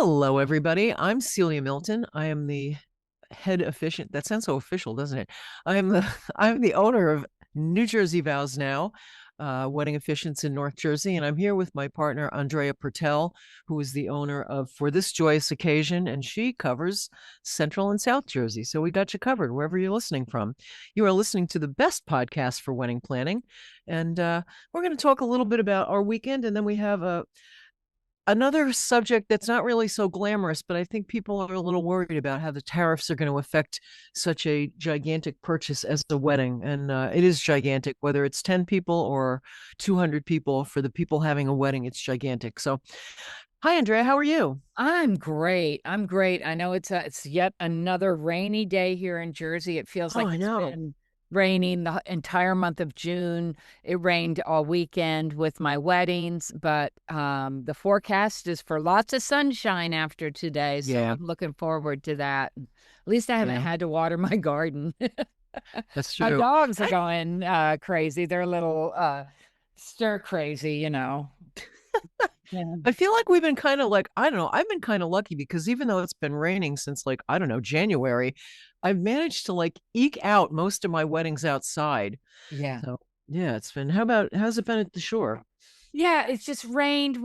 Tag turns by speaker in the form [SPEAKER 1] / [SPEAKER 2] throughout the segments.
[SPEAKER 1] Hello, everybody. I'm Celia Milton. I am the head officiant. That sounds so official, doesn't it? I'm the I'm the owner of New Jersey Vows Now, wedding officiants in North Jersey, and I'm here with my partner Andrea Pertel, who is the owner of For This Joyous Occasion, and she covers Central and South Jersey. So we got you covered wherever you're listening from. You are listening to the best podcast for wedding planning, and we're going to talk a little bit about our weekend, and then we have another subject that's not really so glamorous, but I think people are a little worried about how the tariffs are going to affect such a gigantic purchase as a wedding. And it is gigantic, whether it's 10 people or 200 people. For the people having a wedding, it's gigantic. So, hi, Andrea. How are you?
[SPEAKER 2] I'm great. I'm great. I know it's yet another rainy day here in Jersey. It feels
[SPEAKER 1] Oh,
[SPEAKER 2] like
[SPEAKER 1] I
[SPEAKER 2] it's
[SPEAKER 1] know.
[SPEAKER 2] been raining the entire month of June. It rained all weekend with my weddings, but the forecast is for lots of sunshine after today, so
[SPEAKER 1] Yeah.
[SPEAKER 2] I'm looking forward to that. At least I haven't
[SPEAKER 1] Yeah.
[SPEAKER 2] had to water my garden.
[SPEAKER 1] That's
[SPEAKER 2] My
[SPEAKER 1] true.
[SPEAKER 2] dogs are
[SPEAKER 1] I,
[SPEAKER 2] going crazy. They're a little stir crazy. Yeah.
[SPEAKER 1] I feel like we've been kind of like, I don't know, I've been kind of lucky because even though it's been raining since like, I don't know, January, I've managed to like eke out most of my weddings outside.
[SPEAKER 2] Yeah.
[SPEAKER 1] So yeah, how's it been at the shore?
[SPEAKER 2] Yeah, it's just rained.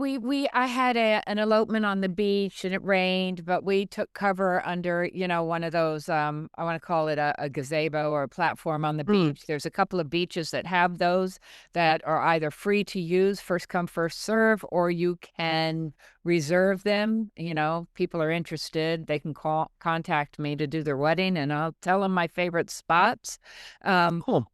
[SPEAKER 2] I had an elopement on the beach and it rained, but we took cover under, one of those I want to call it a gazebo or a platform on the
[SPEAKER 1] Mm.
[SPEAKER 2] beach. There's a couple of beaches that have those that are either free to use, first come, first serve, or you can reserve them. People are interested, they can contact me to do their wedding and I'll tell them my favorite spots. Um,
[SPEAKER 1] Cool.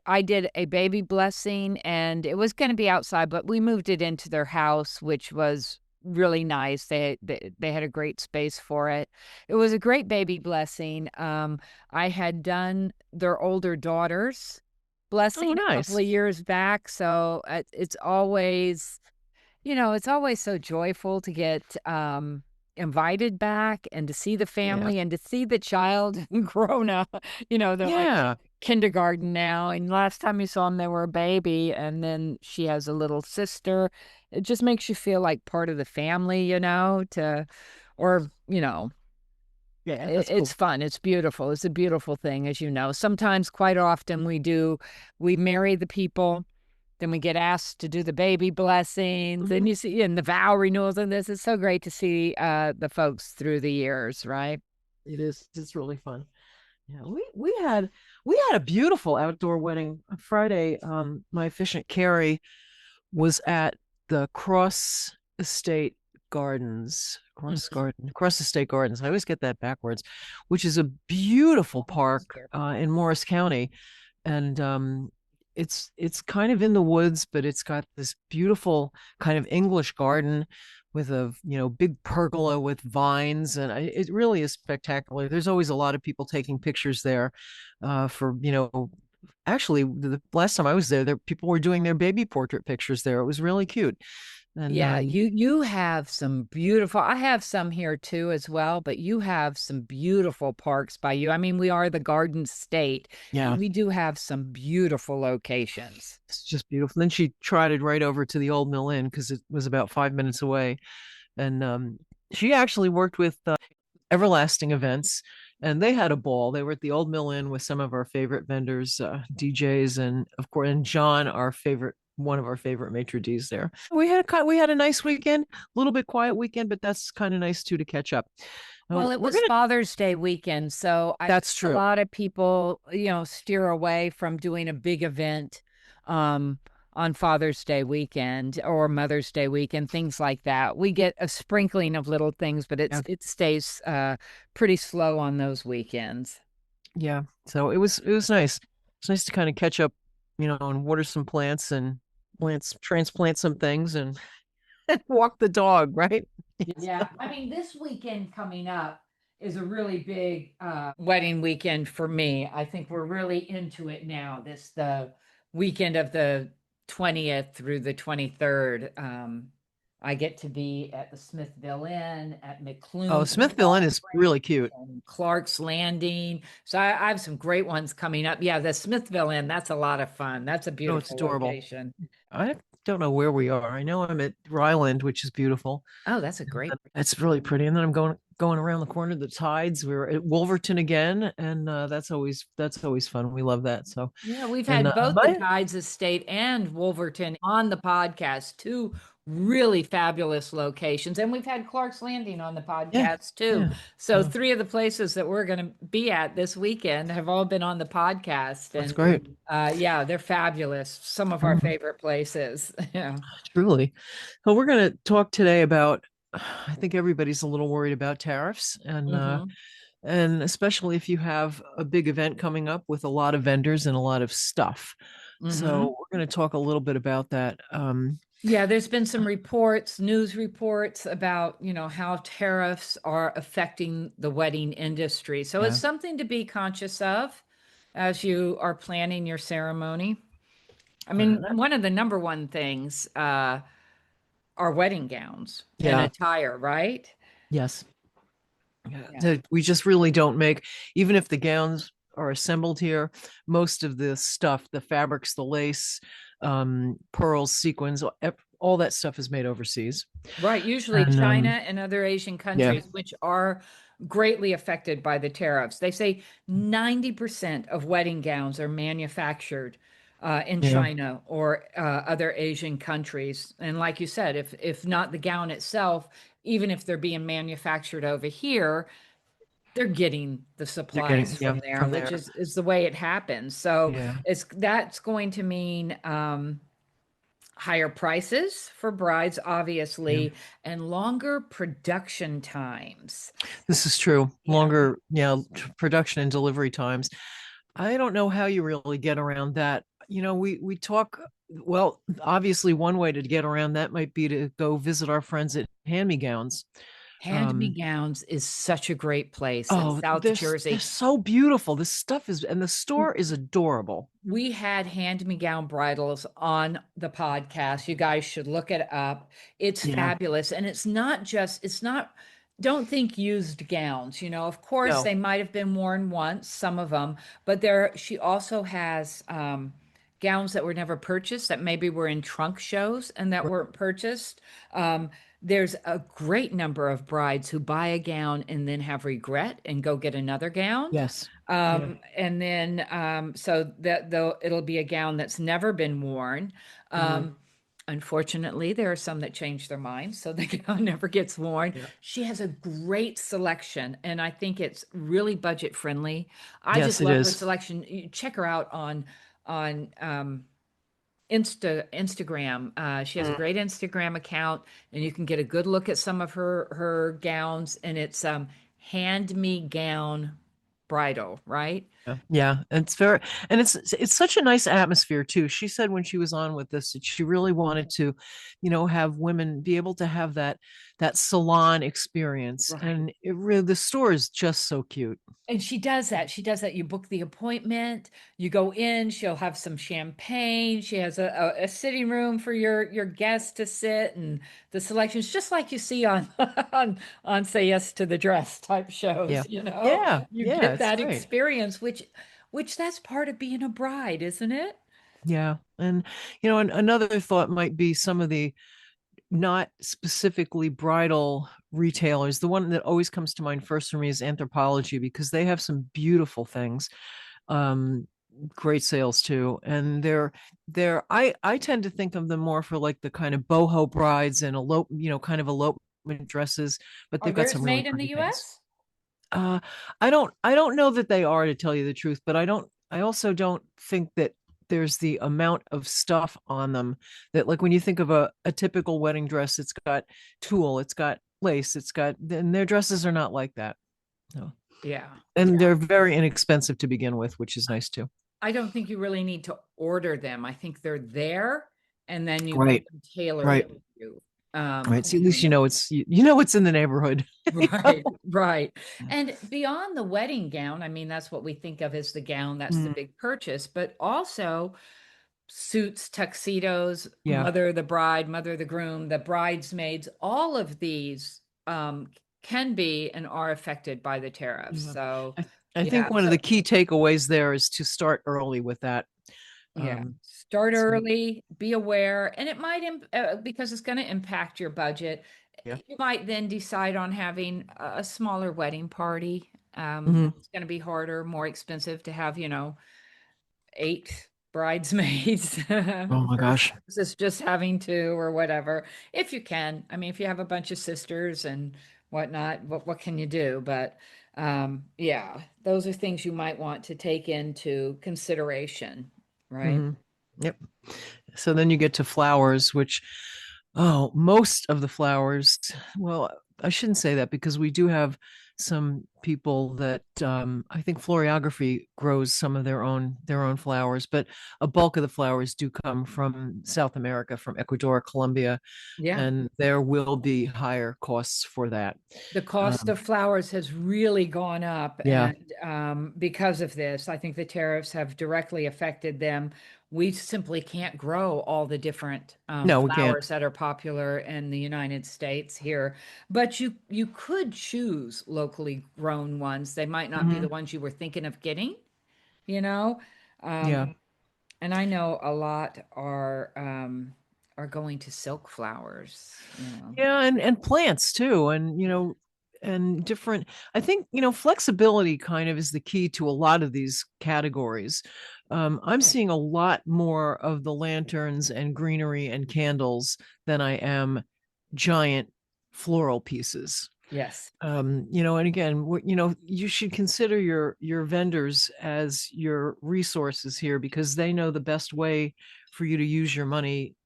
[SPEAKER 2] I did a baby blessing and it was going to be outside, but we moved it into their house, which was really nice. They had a great space for it. It was a great baby blessing. I had done their older daughter's
[SPEAKER 1] Oh,
[SPEAKER 2] blessing a couple
[SPEAKER 1] nice.
[SPEAKER 2] of years back, so it's always so joyful to get invited back and to see the
[SPEAKER 1] Yeah.
[SPEAKER 2] family and to see the child grown up. They're like
[SPEAKER 1] Yeah.
[SPEAKER 2] kindergarten now. And last time you saw them, they were a baby. And then she has a little sister. It just makes you feel like part of the family, or,
[SPEAKER 1] Yeah, that's
[SPEAKER 2] it's
[SPEAKER 1] cool.
[SPEAKER 2] fun. It's beautiful. It's a beautiful thing, as you know. Sometimes, quite often, we marry the people, then we get asked to do the baby blessings, and
[SPEAKER 1] Mhm.
[SPEAKER 2] you see, and the vow renewals, and this is so great to see the folks through the years, right?
[SPEAKER 1] It is. It's really fun. Yeah, we had a beautiful outdoor wedding on Friday. My efficient Carrie was at the Cross Estate Gardens. I always get that backwards, which is a beautiful park in Morris County, and it's kind of in the woods, but it's got this beautiful kind of English garden with a big pergola with vines, and it really is spectacular. There's always a lot of people taking pictures there, for actually the last time I was there, people were doing their baby portrait pictures there. It was really cute, and
[SPEAKER 2] Yeah, you have some beautiful. I have some here too as well, but you have some beautiful parks by you. I mean, we are the Garden State, and
[SPEAKER 1] yeah,
[SPEAKER 2] we do have some beautiful locations.
[SPEAKER 1] it's just beautiful. Then she trotted right over to the Old Mill Inn because it was about 5 minutes away, and she actually worked with Everlasting Events, and they had a ball. They were at the Old Mill Inn with some of our favorite vendors, DJs, and of course, and John, one of our favorite maitre d's there. We had a nice weekend, a little bit quiet weekend, but that's kind of nice too to catch up.
[SPEAKER 2] Well, it
[SPEAKER 1] We're
[SPEAKER 2] was
[SPEAKER 1] gonna.
[SPEAKER 2] Father's Day weekend, so I
[SPEAKER 1] That's
[SPEAKER 2] a
[SPEAKER 1] true.
[SPEAKER 2] lot of people, steer away from doing a big event um on Father's Day weekend or Mother's Day weekend, things like that. We get a sprinkling of little things, but
[SPEAKER 1] Yeah,
[SPEAKER 2] it stays pretty slow on those weekends.
[SPEAKER 1] yeah. So it was nice. It's nice to kind of catch up, and water some plants and transplant some things and walk the dog, right?
[SPEAKER 2] Yeah, I mean, this weekend coming up is a really big wedding weekend for me. I think we're really into it now. This the weekend of the 20th through the 23rd. I get to be at the Smithville Inn, at
[SPEAKER 1] Oh,
[SPEAKER 2] McClune's
[SPEAKER 1] Smithville Inn
[SPEAKER 2] Golf
[SPEAKER 1] is really
[SPEAKER 2] Ranch,
[SPEAKER 1] cute.
[SPEAKER 2] and Clark's Landing. So I have some great ones coming up. Yeah, the Smithville Inn, that's a lot of fun. That's a
[SPEAKER 1] Oh, it's
[SPEAKER 2] beautiful
[SPEAKER 1] adorable.
[SPEAKER 2] location.
[SPEAKER 1] I don't know where we are. I know I'm at Ryland, which is beautiful.
[SPEAKER 2] Oh, that's a great.
[SPEAKER 1] It's really pretty. And then I'm going around the corner, the tides. We were at Wolverton again, and that's always fun. We love that. So,
[SPEAKER 2] Yeah, we've
[SPEAKER 1] and
[SPEAKER 2] had both the
[SPEAKER 1] my
[SPEAKER 2] Tides Estate and Wolverton on the podcast, two really fabulous locations. And we've had Clark's Landing on the
[SPEAKER 1] yeah,
[SPEAKER 2] podcast too.
[SPEAKER 1] yeah,
[SPEAKER 2] So
[SPEAKER 1] yeah,
[SPEAKER 2] three of the places that we're going to be at this weekend have all been on the podcast.
[SPEAKER 1] that's
[SPEAKER 2] And
[SPEAKER 1] great.
[SPEAKER 2] yeah, they're fabulous. Some of our
[SPEAKER 1] Mhm,
[SPEAKER 2] favorite places. Yeah.
[SPEAKER 1] truly. Well, we're going to talk today about. I think everybody's a little worried about tariffs,
[SPEAKER 2] Hmm.
[SPEAKER 1] and especially if you have a big event coming up with a lot of vendors and a lot of stuff.
[SPEAKER 2] Hmm.
[SPEAKER 1] So we're going to talk a little bit about that.
[SPEAKER 2] Yeah, there's been some reports, news reports about, how tariffs are affecting the wedding industry. So it's
[SPEAKER 1] Yeah,
[SPEAKER 2] something to be conscious of as you are planning your ceremony. I mean, one of the number one things are wedding gowns and
[SPEAKER 1] yeah,
[SPEAKER 2] attire, right?
[SPEAKER 1] yes. Yeah,
[SPEAKER 2] Yeah.
[SPEAKER 1] that we just really don't make, even if the gowns are assembled here, most of the stuff, the fabrics, the lace, pearls, sequins, all that stuff is made overseas.
[SPEAKER 2] Right. Usually
[SPEAKER 1] And
[SPEAKER 2] China and other Asian
[SPEAKER 1] yeah,
[SPEAKER 2] countries, which are greatly affected by the tariffs. They say 90% of wedding gowns are manufactured in
[SPEAKER 1] yeah,
[SPEAKER 2] China or other Asian countries. And like you said, if not the gown itself, even if they're being manufactured over here, they're getting the
[SPEAKER 1] they're
[SPEAKER 2] supplies
[SPEAKER 1] getting, yeah,
[SPEAKER 2] from there,
[SPEAKER 1] from
[SPEAKER 2] which
[SPEAKER 1] there.
[SPEAKER 2] is the way it happens. So
[SPEAKER 1] Yeah,
[SPEAKER 2] that's going to mean higher prices for brides,
[SPEAKER 1] yeah.
[SPEAKER 2] obviously, and longer production times.
[SPEAKER 1] This is true.
[SPEAKER 2] Yeah.
[SPEAKER 1] Longer, yeah, production and delivery times. I don't know how you really get around that. We talk, well, obviously one way to get around that might be to go visit our friends at Hand Me Gowns.
[SPEAKER 2] Hand Me
[SPEAKER 1] Um,
[SPEAKER 2] Gowns is such a great place in
[SPEAKER 1] oh,
[SPEAKER 2] South
[SPEAKER 1] they're
[SPEAKER 2] Jersey.
[SPEAKER 1] so beautiful. This stuff is, and the store is adorable.
[SPEAKER 2] We had Hand Me Gown Bridals on the podcast. You guys should look it up. It's
[SPEAKER 1] Yeah.
[SPEAKER 2] fabulous. And it's not, don't think used gowns. Of course,
[SPEAKER 1] No.
[SPEAKER 2] they might have been worn once, some of them, but there, she also has gowns that were never purchased that maybe were in trunk shows and that weren't purchased. Um, there's a great number of brides who buy a gown and then have regret and go get another gown.
[SPEAKER 1] Yes. Yeah.
[SPEAKER 2] And then so that though it'll be a gown that's never been worn.
[SPEAKER 1] Mhm.
[SPEAKER 2] Um, Unfortunately, there are some that change their minds, so the gown never gets worn.
[SPEAKER 1] Yeah.
[SPEAKER 2] She has a great selection, and I think it's really budget friendly. I just
[SPEAKER 1] Yes, it
[SPEAKER 2] love her
[SPEAKER 1] is.
[SPEAKER 2] selection. You check her out on Instagram. She has a
[SPEAKER 1] Mm.
[SPEAKER 2] great Instagram account, and you can get a good look at some of her gowns. And it's Hand Me Gown Bridal, right?
[SPEAKER 1] Yeah. Yeah. And it's such a nice atmosphere too. She said when she was on with this that she really wanted to, have women be able to have that salon experience.
[SPEAKER 2] Right.
[SPEAKER 1] And the store is just so cute.
[SPEAKER 2] And she does that. She does that. You book the appointment, you go in, she'll have some champagne. She has a sitting room for your guests to sit, and the selections, just like you see on on Say Yes to the Dress type
[SPEAKER 1] Yeah.
[SPEAKER 2] shows.
[SPEAKER 1] Yeah.
[SPEAKER 2] You
[SPEAKER 1] Yeah.
[SPEAKER 2] get
[SPEAKER 1] It's
[SPEAKER 2] that
[SPEAKER 1] great.
[SPEAKER 2] experience, which that's part of being a bride, isn't it?
[SPEAKER 1] Yeah. And, another thought might be some of the not specifically bridal retailers. The one that always comes to mind first for me is Anthropologie because they have some beautiful things. Um, Great sales too. And I tend to think of them more for like the kind of boho brides and kind of elopement dresses, but
[SPEAKER 2] Are
[SPEAKER 1] they've got
[SPEAKER 2] theirs
[SPEAKER 1] some really
[SPEAKER 2] made in the
[SPEAKER 1] pretty things.
[SPEAKER 2] US?
[SPEAKER 1] Uh, I don't know that they are, to tell you the truth, but I also don't think that there's the amount of stuff on them that, like, when you think of a typical wedding dress, it's got tulle, it's got lace, and their dresses are not like that. No.
[SPEAKER 2] Yeah.
[SPEAKER 1] And
[SPEAKER 2] Yeah.
[SPEAKER 1] they're very inexpensive to begin with, which is nice too.
[SPEAKER 2] I don't think you really need to order them. I think they're there, and then you get
[SPEAKER 1] Right,
[SPEAKER 2] them tailored
[SPEAKER 1] right,
[SPEAKER 2] to you. Um,
[SPEAKER 1] right. See, at least it's in the neighborhood.
[SPEAKER 2] right, right. And beyond the wedding gown, I mean, that's what we think of as the gown, that's the
[SPEAKER 1] Mm,
[SPEAKER 2] big purchase, but also suits, tuxedos,
[SPEAKER 1] yeah.
[SPEAKER 2] mother the bride, mother the groom, the bridesmaids, all of these can be and are affected by the tariffs.
[SPEAKER 1] Yeah.
[SPEAKER 2] So,
[SPEAKER 1] I, I think
[SPEAKER 2] yeah.
[SPEAKER 1] one of the key takeaways there is to start early with that.
[SPEAKER 2] Yeah. Start
[SPEAKER 1] So
[SPEAKER 2] early, be aware, and it might, because it's going to impact your budget.
[SPEAKER 1] yeah.
[SPEAKER 2] You might then decide on having a smaller wedding party.
[SPEAKER 1] Mhm.
[SPEAKER 2] It's going to be harder, more expensive to have, 8 bridesmaids
[SPEAKER 1] Oh my gosh.
[SPEAKER 2] versus just having two or whatever. If you can, I mean, if you have a bunch of sisters and whatnot, what can you do? But yeah, those are things you might want to take into consideration, right?
[SPEAKER 1] Mhm. Yep. So then you get to flowers, which, oh, most of the flowers, well, I shouldn't say that because we do have some people that I think florography grows some of their own flowers, but a bulk of the flowers do come from South America, from Ecuador, Colombia,
[SPEAKER 2] Yeah.
[SPEAKER 1] and there will be higher costs for that.
[SPEAKER 2] The cost
[SPEAKER 1] Um,
[SPEAKER 2] of flowers has really gone up,
[SPEAKER 1] yeah,
[SPEAKER 2] and because of this, I think the tariffs have directly affected them. We simply can't grow all the different
[SPEAKER 1] no, we can't.
[SPEAKER 2] flowers that are popular in the United States here, but you could choose locally grown ones. They might not be the
[SPEAKER 1] Mhm.
[SPEAKER 2] ones you were thinking of getting, you know. Um,
[SPEAKER 1] Yeah.
[SPEAKER 2] and I know a lot are going to silk flowers,
[SPEAKER 1] Yeah, and plants too, and and different. I think flexibility kind of is the key to a lot of these categories. I'm seeing a lot more of the lanterns and greenery and candles than I am giant floral pieces.
[SPEAKER 2] Yes.
[SPEAKER 1] And again, you should consider your vendors as your resources here because they know the best way for you to use your money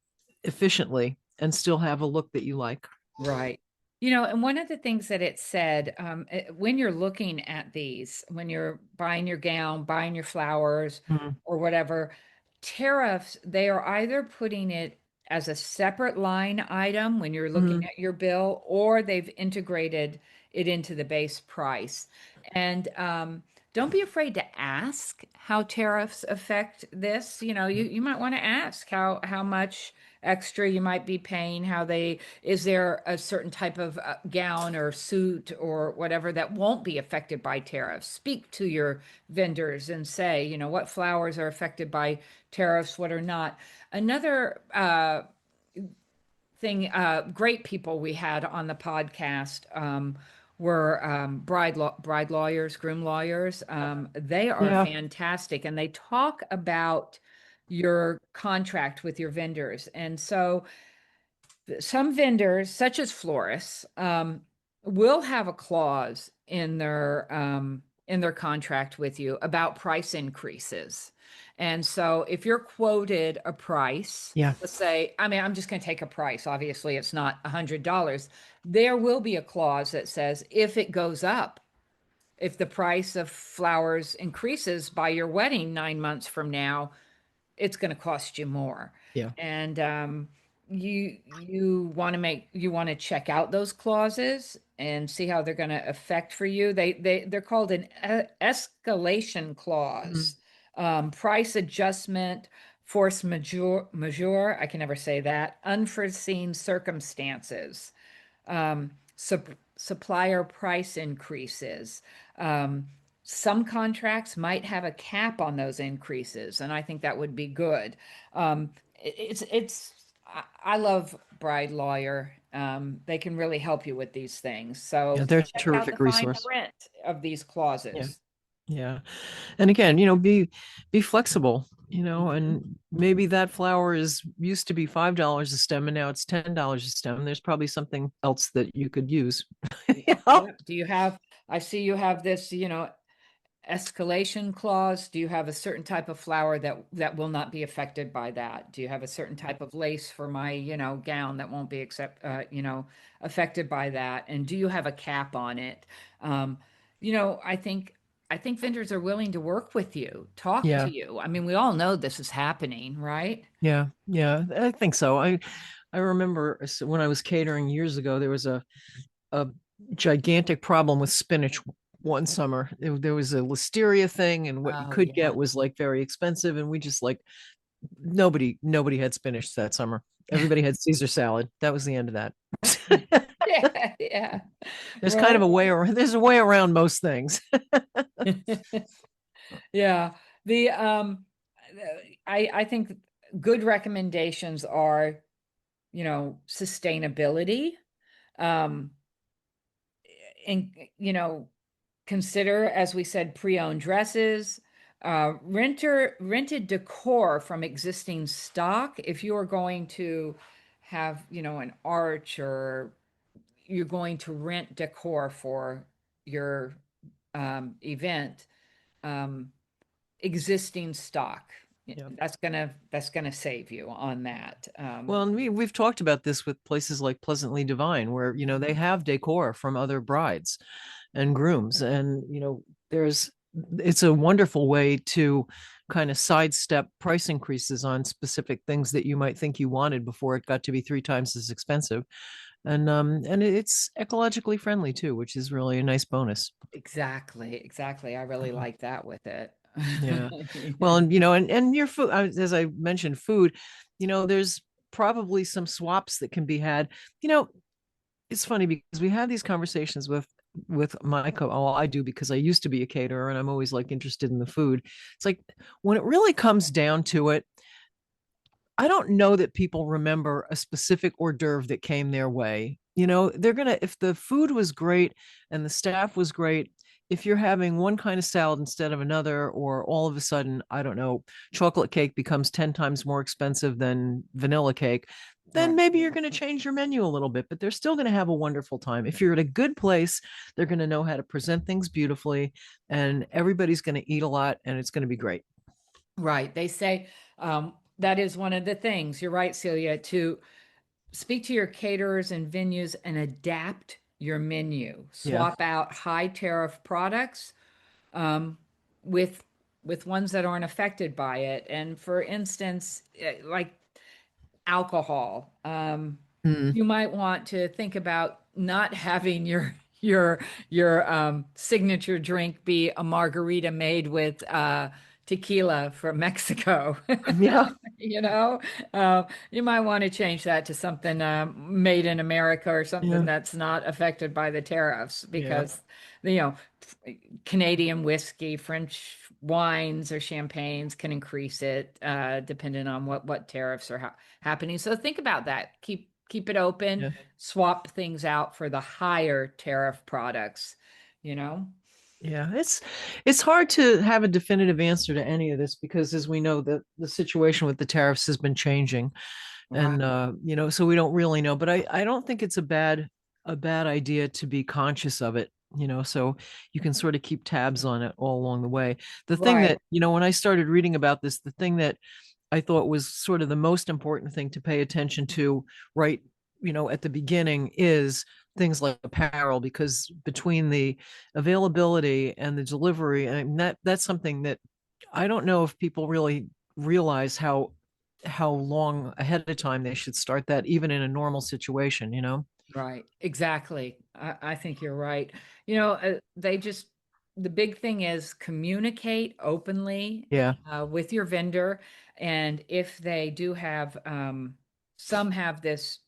[SPEAKER 1] efficiently and still have a look that you like.
[SPEAKER 2] Right. And one of the things that it said, when you're looking at these, when you're buying your gown, buying your flowers,
[SPEAKER 1] Mhm.
[SPEAKER 2] or whatever, tariffs, they are either putting it as a separate line item when you're looking
[SPEAKER 1] Mhm.
[SPEAKER 2] at your bill, or they've integrated it into the base price. And don't be afraid to ask how tariffs affect this. You might want to ask how much extra you might be paying, how they is there a certain type of gown or suit or whatever that won't be affected by tariffs? Speak to your vendors and say, what flowers are affected by tariffs, what are not. Another thing, great people we had on the podcast were bride lawyers, groom lawyers. They are
[SPEAKER 1] Yeah.
[SPEAKER 2] fantastic, and they talk about your contract with your vendors. And so some vendors, such as florists, will have a clause in their contract with you about price increases. And so if you're quoted a price,
[SPEAKER 1] Yeah.
[SPEAKER 2] let's say, I mean, I'm just going to take a price. Obviously, it's not $100. There will be a clause that says if it goes up, if the price of flowers increases by your wedding 9 months from now, it's going to cost you more.
[SPEAKER 1] Yeah.
[SPEAKER 2] And you want to check out those clauses and see how they're going to affect for you. They're called an escalation
[SPEAKER 1] Mhm.
[SPEAKER 2] clause, price adjustment, force majeure. I can never say that. Unforeseen circumstances, supplier price increases. Um, some contracts might have a cap on those increases, and I think that would be good. I love Bride Lawyer. They can really help you with these things.
[SPEAKER 1] Yeah,
[SPEAKER 2] So
[SPEAKER 1] they're a
[SPEAKER 2] check out the
[SPEAKER 1] terrific
[SPEAKER 2] fine
[SPEAKER 1] resource.
[SPEAKER 2] print of these
[SPEAKER 1] Yeah.
[SPEAKER 2] clauses.
[SPEAKER 1] Yeah. And again, be flexible,
[SPEAKER 2] Mhm.
[SPEAKER 1] and maybe that flower is used to be $5 a stem and now it's $10 a stem. There's probably something else that you could use.
[SPEAKER 2] Yeah,
[SPEAKER 1] you know?
[SPEAKER 2] yeah. I see you have this, escalation clause? Do you have a certain type of flower that will not be affected by that? Do you have a certain type of lace for my, gown that won't be affected by that? And do you have a cap on it? Um, I think vendors are willing to work with you, talk to
[SPEAKER 1] Yeah.
[SPEAKER 2] you. I mean, we all know this is happening, right?
[SPEAKER 1] Yeah. Yeah. I think so. I remember when I was catering years ago, there was a gigantic problem with spinach one summer. There was a listeria thing, and what you
[SPEAKER 2] Oh,
[SPEAKER 1] could get
[SPEAKER 2] yeah.
[SPEAKER 1] was like very expensive, and we just like nobody had spinach that summer. Everybody had Caesar salad. That was the end of that.
[SPEAKER 2] Yeah, yeah.
[SPEAKER 1] There's kind of
[SPEAKER 2] Well,
[SPEAKER 1] a way around. There's a way around most things.
[SPEAKER 2] yeah. The I think good recommendations are, sustainability, um, and, consider, as we said, pre-owned dresses, rented decor from existing stock. If you are going to have, an arch, or you're going to rent decor for your event, um, existing stock.
[SPEAKER 1] Yeah.
[SPEAKER 2] That's gonna save you on that.
[SPEAKER 1] Well, and we've talked about this with places like Pleasantly Divine, where they have decor from other brides and grooms, and there's it's a wonderful way to kind of sidestep price increases on specific things that you might think you wanted before it got to be three times as expensive, and it's ecologically friendly too, which is really a nice bonus.
[SPEAKER 2] Exactly, exactly. I really
[SPEAKER 1] Uh,
[SPEAKER 2] like that with it.
[SPEAKER 1] Yeah. Well, and your food, as I mentioned, food, there's probably some swaps that can be had. You know, it's funny because we have these conversations with my well, I do because I used to be a caterer and I'm always like interested in the food. It's like when it really comes down to it, I don't know that people remember a specific hors d'oeuvre that came their way. They're gonna, if the food was great and the staff was great, if you're having one kind of salad instead of another, or all of a sudden, I don't know, chocolate cake becomes 10 times more expensive than vanilla cake, then
[SPEAKER 2] Right.
[SPEAKER 1] maybe you're going to change your menu a little bit, but they're still going to have a wonderful time. If you're at a good place, they're going to know how to present things beautifully, and everybody's going to eat a lot, and it's going to be great.
[SPEAKER 2] Right. They say that is one of the things. You're right, Celia, to speak to your caterers and venues and adapt your menu.
[SPEAKER 1] Yeah.
[SPEAKER 2] Swap out high tariff products um, with ones that aren't affected by it. And for instance, like alcohol,
[SPEAKER 1] Mm.
[SPEAKER 2] you might want to think about not having your signature drink be a margarita made with tequila from Mexico.
[SPEAKER 1] Yeah.
[SPEAKER 2] you know, you might want to change that to something made in America, or something
[SPEAKER 1] Yeah.
[SPEAKER 2] that's not affected by the tariffs,
[SPEAKER 1] Yeah.
[SPEAKER 2] because you know Canadian whiskey, French wines or champagnes can increase it, depending on what tariffs are happening. So think about that. Keep it open.
[SPEAKER 1] Yeah.
[SPEAKER 2] Swap things out for the higher tariff products. You know.
[SPEAKER 1] Yeah, it's hard to have a definitive answer to any of this because, as we know, the situation with the tariffs has been changing,
[SPEAKER 2] Right.
[SPEAKER 1] and so we don't really know. But I don't think it's a bad idea to be conscious of it. So you can sort of keep tabs on it all along the way. The thing
[SPEAKER 2] Right.
[SPEAKER 1] that when I started reading about this, the thing that I thought was sort of the most important thing to pay attention to, right, at the beginning, is things like apparel, because between the availability and the delivery, and that's something that I don't know if people really realize how long ahead of time they should start that, even in a normal situation.
[SPEAKER 2] Right. Exactly. I think you're right. The big thing is communicate openly
[SPEAKER 1] Yeah.
[SPEAKER 2] with your vendor. And if they do have, some have this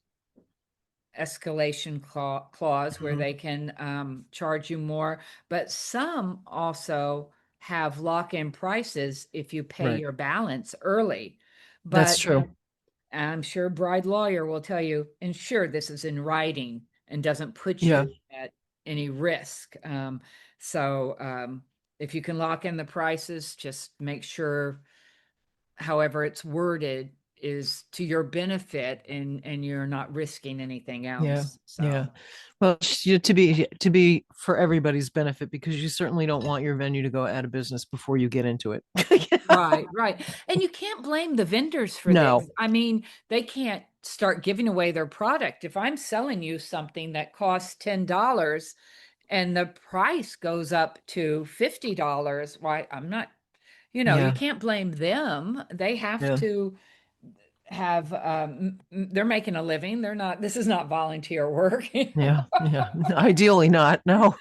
[SPEAKER 2] escalation clause where
[SPEAKER 1] Mhm.
[SPEAKER 2] they can charge you more, but some also have lock-in prices if you pay
[SPEAKER 1] Right.
[SPEAKER 2] your balance early.
[SPEAKER 1] That's
[SPEAKER 2] But
[SPEAKER 1] true.
[SPEAKER 2] I'm sure Bride Lawyer will tell you, ensure this is in writing and doesn't put
[SPEAKER 1] Yeah.
[SPEAKER 2] you at any risk. So if you can lock in the prices, just make sure, however it's worded, is to your benefit, and you're not risking anything
[SPEAKER 1] Yeah.
[SPEAKER 2] else.
[SPEAKER 1] Yeah.
[SPEAKER 2] So
[SPEAKER 1] Well, to be for everybody's benefit, because you certainly don't want your venue to go out of business before you get into it.
[SPEAKER 2] right, right. And you can't blame the vendors for
[SPEAKER 1] No.
[SPEAKER 2] this. I mean, they can't start giving away their product. If I'm selling you something that costs $10 and the price goes up to $50, why I'm not, you
[SPEAKER 1] Yeah.
[SPEAKER 2] can't blame them. They have
[SPEAKER 1] Yeah.
[SPEAKER 2] to have they're making a living. They're not, this is not volunteer work.
[SPEAKER 1] Yeah. Yeah. Ideally not. No.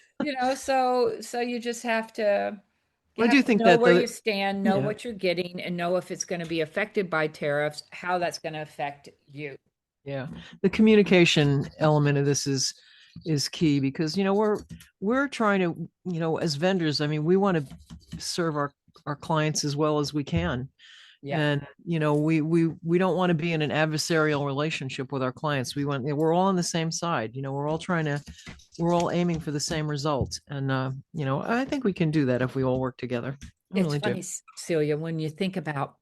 [SPEAKER 2] So you just have to
[SPEAKER 1] I do think
[SPEAKER 2] know
[SPEAKER 1] that
[SPEAKER 2] where
[SPEAKER 1] the
[SPEAKER 2] you stand, know
[SPEAKER 1] yeah.
[SPEAKER 2] what you're getting, and know if it's going to be affected by tariffs, how that's going to affect you.
[SPEAKER 1] Yeah. The communication element of this is key, because we're trying to, as vendors, I mean, we want to serve our clients as well as we can.
[SPEAKER 2] Yeah.
[SPEAKER 1] And we don't want to be in an adversarial relationship with our clients. We're all on the same side. We're all aiming for the same result. And I think we can do that if we all work together. I
[SPEAKER 2] It's
[SPEAKER 1] really do.
[SPEAKER 2] funny, Celia, when you think about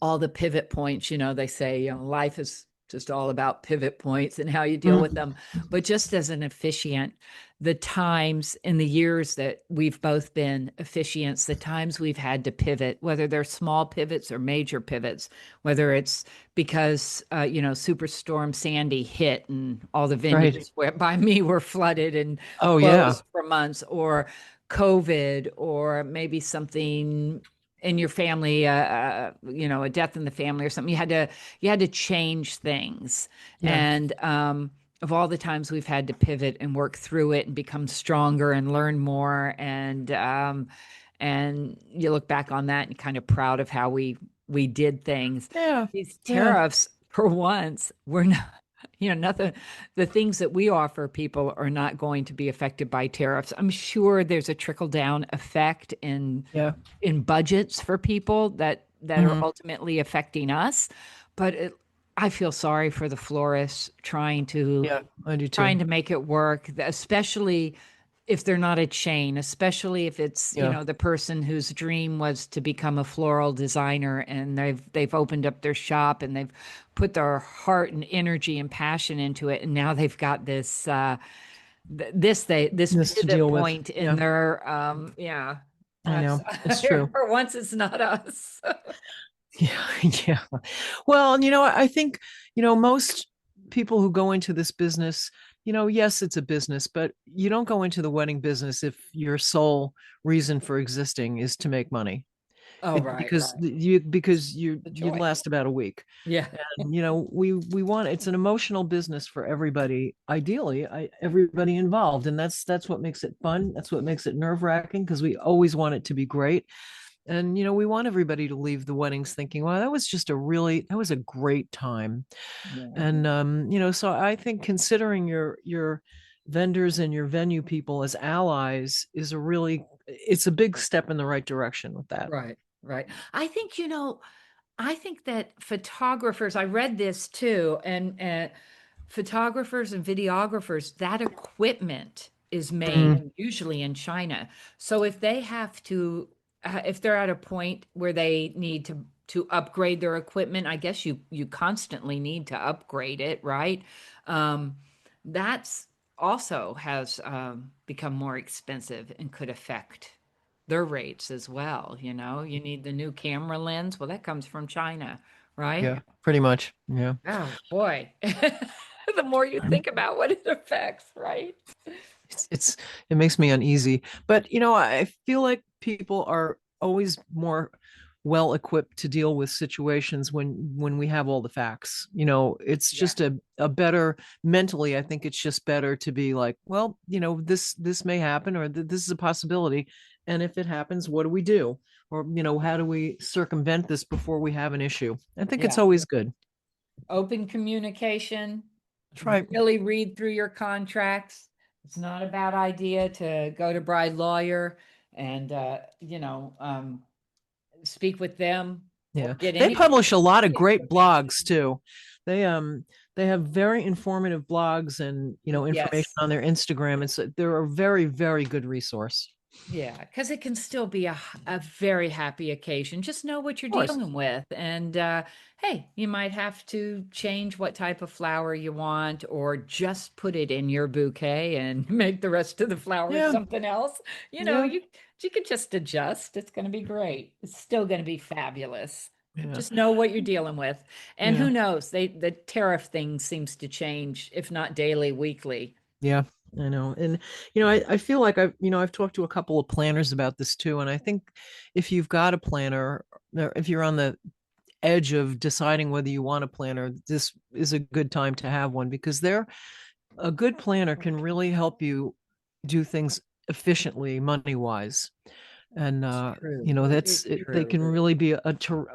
[SPEAKER 2] all the pivot points, they say, life is just all about pivot points and how you deal with
[SPEAKER 1] Mm,
[SPEAKER 2] them. But just as an officiant, the times in the years that we've both been officiants, the times we've had to pivot, whether they're small pivots or major pivots, whether it's because, Superstorm Sandy hit and all the
[SPEAKER 1] right.
[SPEAKER 2] venues by me were flooded and
[SPEAKER 1] Oh yeah.
[SPEAKER 2] closed for months, or COVID, or maybe something in your family, a death in the family or something. You had to change things.
[SPEAKER 1] Yeah.
[SPEAKER 2] And of all the times we've had to pivot and work through it and become stronger and learn more, and you look back on that and kind of proud of how we did things.
[SPEAKER 1] Yeah.
[SPEAKER 2] These
[SPEAKER 1] Yeah.
[SPEAKER 2] tariffs, for once, we're not. Nothing, the things that we offer people are not going to be affected by tariffs. I'm sure there's a trickle down effect
[SPEAKER 1] Yeah.
[SPEAKER 2] in budgets for people that are
[SPEAKER 1] Hmm.
[SPEAKER 2] ultimately affecting us. But I feel sorry for the florists
[SPEAKER 1] Yeah. I do
[SPEAKER 2] trying
[SPEAKER 1] too.
[SPEAKER 2] to make it work, especially if they're not a chain, especially if it's,
[SPEAKER 1] Yeah.
[SPEAKER 2] the person whose dream was to become a floral designer, and they've opened up their shop and they've put their heart and energy and passion into it, and now they've got this
[SPEAKER 1] This to
[SPEAKER 2] pivot
[SPEAKER 1] deal with.
[SPEAKER 2] point in
[SPEAKER 1] Yeah.
[SPEAKER 2] their yeah.
[SPEAKER 1] I
[SPEAKER 2] uh,
[SPEAKER 1] know. It's true.
[SPEAKER 2] for once it's not us.
[SPEAKER 1] Yeah, yeah. Well, I think, most people who go into this business, yes, it's a business, but you don't go into the wedding business if your sole reason for existing is to make money.
[SPEAKER 2] Oh,
[SPEAKER 1] It
[SPEAKER 2] right,
[SPEAKER 1] because
[SPEAKER 2] right.
[SPEAKER 1] you
[SPEAKER 2] The
[SPEAKER 1] you'd
[SPEAKER 2] joy.
[SPEAKER 1] last about a week.
[SPEAKER 2] Yeah.
[SPEAKER 1] And we want it's an emotional business for everybody, ideally, everybody involved. And that's what makes it fun. That's what makes it nerve-wracking because we always want it to be great. And we want everybody to leave the weddings thinking, wow, that was a great time.
[SPEAKER 2] Yeah.
[SPEAKER 1] And so I think considering your vendors and your venue people as allies is it's a big step in the right direction with that.
[SPEAKER 2] Right, right. I think that photographers, I read this too, and photographers and videographers, that equipment is made
[SPEAKER 1] Mm,
[SPEAKER 2] usually in China. So if they're at a point where they need to upgrade their equipment, I guess you constantly need to upgrade it, right? Um, that's also has become more expensive and could affect their rates as well. You need the new camera lens. Well, that comes from China, right?
[SPEAKER 1] yeah, pretty much. Yeah.
[SPEAKER 2] Oh boy. The more you think about what it affects, right?
[SPEAKER 1] it's it makes me uneasy. But I feel like people are always more well equipped to deal with situations when we have all the facts. It's
[SPEAKER 2] Yeah.
[SPEAKER 1] just a better mentally. I think it's just better to be like, well, this may happen, or this is a possibility, and if it happens, what do we do? Or how do we circumvent this before we have an issue? I think it's
[SPEAKER 2] Yeah.
[SPEAKER 1] always good.
[SPEAKER 2] Open communication,
[SPEAKER 1] That's right.
[SPEAKER 2] really read through your contracts. It's not a bad idea to go to Bride Lawyer and speak with them or
[SPEAKER 1] Yeah.
[SPEAKER 2] get
[SPEAKER 1] They
[SPEAKER 2] anybody
[SPEAKER 1] publish a lot of great
[SPEAKER 2] information.
[SPEAKER 1] blogs too. They have very informative blogs and, information
[SPEAKER 2] Yes.
[SPEAKER 1] on their Instagram. They're a very, very good resource.
[SPEAKER 2] Yeah, because it can still be a very happy occasion. Just know what you're
[SPEAKER 1] Of course.
[SPEAKER 2] dealing with. And hey, you might have to change what type of flower you want, or just put it in your bouquet and make the rest of the flowers
[SPEAKER 1] Yeah.
[SPEAKER 2] something else. You know,
[SPEAKER 1] Yeah.
[SPEAKER 2] you you can just adjust. It's going to be great. It's still going to be fabulous.
[SPEAKER 1] Yeah.
[SPEAKER 2] Just know what you're dealing with. And
[SPEAKER 1] Yeah.
[SPEAKER 2] who knows? The tariff thing seems to change, if not daily, weekly.
[SPEAKER 1] Yeah. I know. And, I feel like I've talked to a couple of planners about this too. And I think if you've got a planner, or if you're on the edge of deciding whether you want a planner, this is a good time to have one because a good planner can really help you do things efficiently money wise. And
[SPEAKER 2] It's true.
[SPEAKER 1] you know,
[SPEAKER 2] It
[SPEAKER 1] that's
[SPEAKER 2] is
[SPEAKER 1] it, they
[SPEAKER 2] true.
[SPEAKER 1] can really be a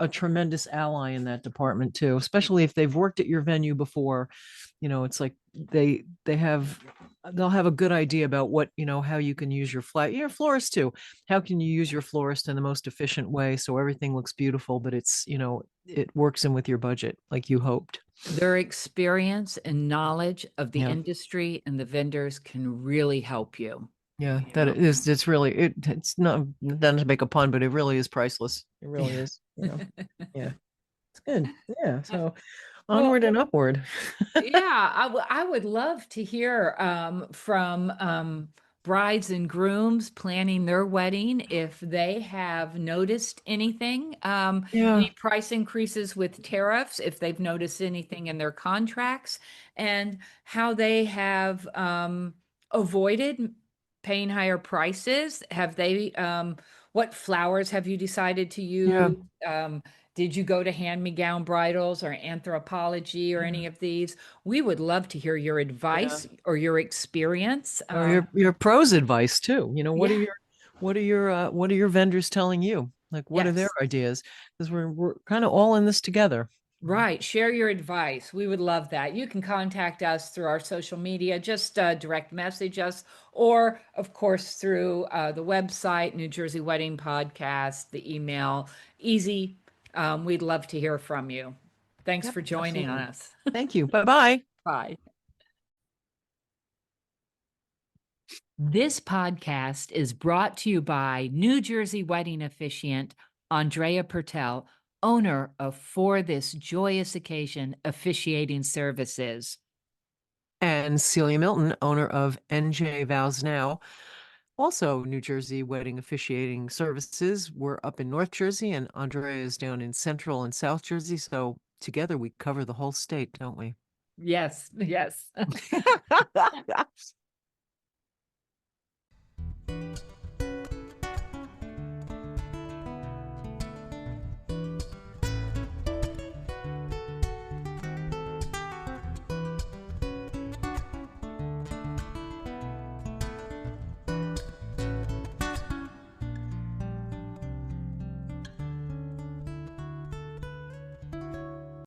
[SPEAKER 1] tremendous ally in that department too, especially if they've worked at your venue before. You know, it's like they'll have a good idea about what, you know, how you can use your florist too. How can you use your florist in the most efficient way so everything looks beautiful, but it's, you know, it works in with your budget like you hoped.
[SPEAKER 2] Their experience and knowledge of the
[SPEAKER 1] Yeah.
[SPEAKER 2] industry and the vendors can really help you.
[SPEAKER 1] Yeah,
[SPEAKER 2] You
[SPEAKER 1] that
[SPEAKER 2] know?
[SPEAKER 1] is, it's really, it's not to make a pun, but it really is priceless. It really is, you know. Yeah, it's good. Yeah, so
[SPEAKER 2] Well,
[SPEAKER 1] onward and upward.
[SPEAKER 2] yeah, I would love to hear from brides and grooms planning their wedding if they have noticed anything,
[SPEAKER 1] Yeah,
[SPEAKER 2] any price increases with tariffs, if they've noticed anything in their contracts, and how they have avoided paying higher prices. Have they, what flowers have you decided to
[SPEAKER 1] yeah,
[SPEAKER 2] use? Did you go to hand-me-gown bridals or anthropology or
[SPEAKER 1] yeah,
[SPEAKER 2] any of these? We would love to hear your
[SPEAKER 1] yeah.
[SPEAKER 2] advice or your experience.
[SPEAKER 1] Or your pros advice too. You know,
[SPEAKER 2] Yeah,
[SPEAKER 1] what are your vendors telling you? Like, what are their
[SPEAKER 2] yes,
[SPEAKER 1] ideas? Because we're kind of all in this together.
[SPEAKER 2] right. Share your advice. We would love that. You can contact us through our social media, just direct message us, or of course through the website, New Jersey Wedding Podcast, the email. Easy. We'd love to hear from you. Thanks
[SPEAKER 1] Yep,
[SPEAKER 2] for joining
[SPEAKER 1] absolutely.
[SPEAKER 2] us.
[SPEAKER 1] Thank you. Bye bye.
[SPEAKER 2] Bye. This podcast is brought to you by New Jersey wedding officiant Andrea Pertel, owner of For This Joyous Occasion Officiating Services.
[SPEAKER 1] And Celia Milton, owner of NJ Vows Now, also New Jersey wedding officiating services. We're up in North Jersey, and Andrea is down in Central and South Jersey. So together we cover the whole state, don't we?
[SPEAKER 2] Yes, yes.